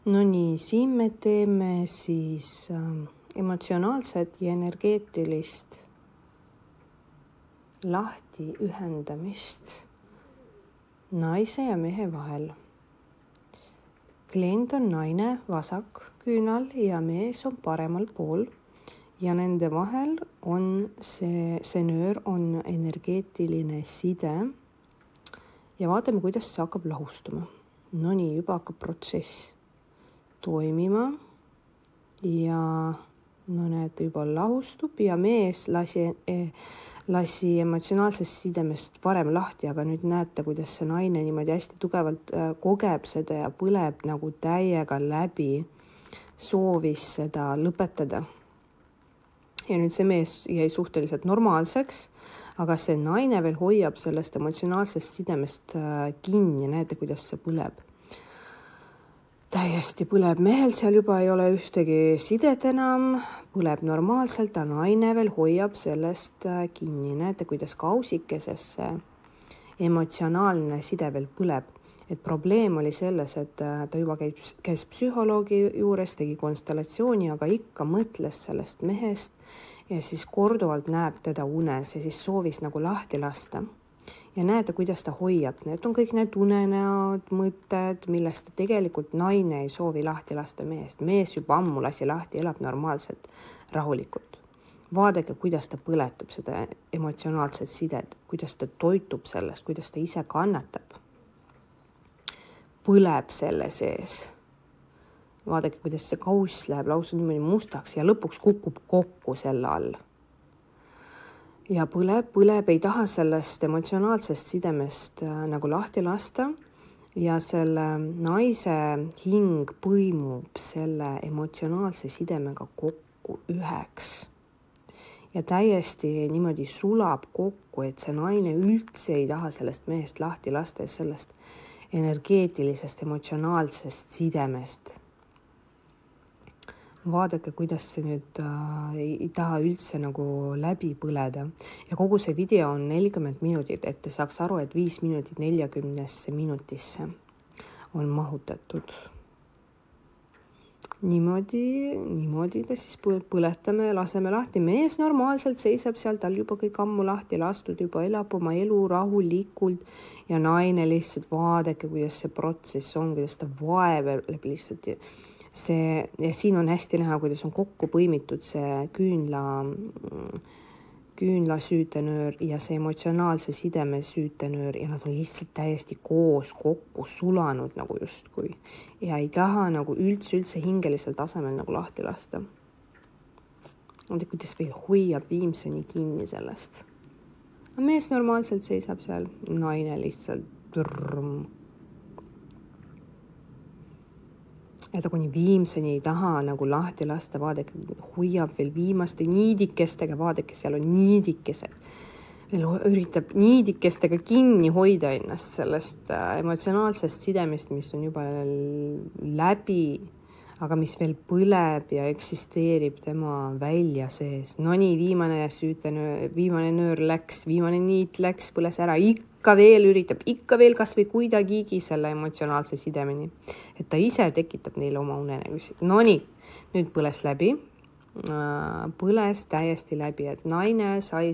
No nii, siin me teeme siis emotsionaalset ja energeetilist lahti ühendamist naise ja mehe vahel. Klient on naine vasak küünal ja mees on paremal pool ja nende vahel on see nöör on energeetiline side ja vaatame, kuidas see hakkab lahustuma. No nii, juba hakkab protsess toimima ja no näete, juba lahustub ja mees lasi emotsionaalsest sidemest varem lahti, aga nüüd näete, kuidas see naine niimoodi hästi tugevalt kogeb seda ja põleb nagu täiega läbi, soovis seda lõpetada. Ja nüüd see mees jäi suhteliselt normaalseks, aga see naine veel hoiab sellest emotsionaalsest sidemest kinni, näete, kuidas see põleb. Täiesti põleb mehel, seal juba ei ole ühtegi sidet enam, põleb normaalselt, aga naine veel hoiab sellest kinni. Näete, kuidas kausikeses see emotsionaalne side veel põleb. Et probleem oli selles, et ta juba käis psühholoogi juures, tegi konstellatsiooni, aga ikka mõtles sellest mehest ja siis korduvalt näeb teda unes ja siis soovis nagu lahti lasta. Ja näete, kuidas ta hoiab. Need on kõik need unenäod, mõtted, millest ta tegelikult naine ei soovi lahti lasta mehest. Mees juba ammu lasi lahti, elab normaalselt, rahulikult. Vaadake, kuidas ta põletab seda emotsionaalset sidet, kuidas ta toitub sellest, kuidas ta ise kannatab. Põleb selle sees. Vaadake, kuidas see kauss läheb lausa niimoodi mustaks ja lõpuks kukub kokku selle all. Ja põleb, ei taha sellest emotsionaalsest sidemest nagu lahti lasta ja selle naise hing põimub selle emotsionaalse sidemega kokku üheks. Ja täiesti niimoodi sulab kokku, et see naine üldse ei taha sellest mehest lahti lasta ja sellest energeetilisest emotsionaalsest sidemest. Vaadake, kuidas see nüüd ei taha üldse nagu läbi põleda. Ja kogu see video on 40 minutit, et te saaks aru, et 5 minutit 40 minutisse on mahutatud. Niimoodi ta siis põletame ja laseme lahti. Mees normaalselt seisab seal, tal juba kõik ammu lahti lastud, juba elab oma elu rahulikult ja naine lihtsalt vaadake, kuidas see protsess on, kuidas ta vaevleb lihtsalt. Ja siin on hästi näha, kuidas on kokku põimitud see küünla süütenöör ja see emotsionaalse sideme süütenöör ja nad on lihtsalt täiesti koos kokku sulanud nagu justkui ja ei taha nagu üldse hingelisel tasemel nagu lahti lasta. Kuidas veel hoiab viimseni kinni sellest. Mees normaalselt seisab seal, naine lihtsalt ja ta kuni viimseni ei taha nagu lahti lasta, vaadake, hoiab veel viimaste niidikestega, vaadake, seal on niidikesed. Veel üritab niidikestega kinni hoida ennast sellest emotsionaalsest sidemest, mis on juba läbi, aga mis veel põleb ja eksisteerib tema välja sees. No nii, viimane nöör läks, viimane niit läks, põles ära, ikka veel üritab, ikka veel kas või kuidagigi selle emotsionaalse sidemeni. Et ta ise tekitab neile oma unenägusid. No nii, nüüd põles läbi. Põles täiesti läbi, et naine sai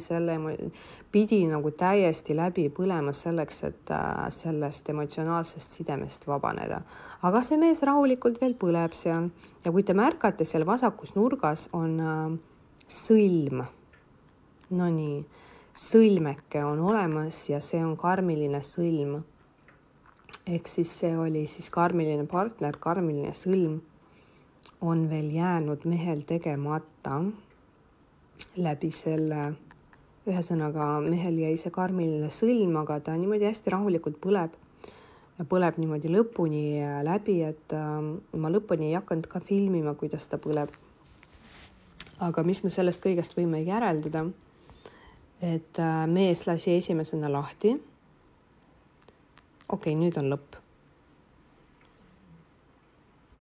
pidi nagu täiesti läbi põlema selleks, et sellest emotsionaalsest sidemest vabaneda. Aga see mees rahulikult veel põleb seal ja kui te märkate, seal vasakus nurgas on sõlm. No nii, sõlmeke on olemas ja see on karmiline sõlm. Ehk siis see oli siis karmiline partner, karmiline sõlm on veel jäänud mehel tegemata läbi selle, ühesõnaga mehel jäi see karmiline sõlm, aga ta niimoodi hästi rahulikult põleb ja põleb niimoodi lõpuni läbi, et ma lõpuni ei hakanud ka filmima, kuidas ta põleb. Aga mis me sellest kõigest võime järeldada, et mees lasi esimesena lahti. Okei, nüüd on lõpp.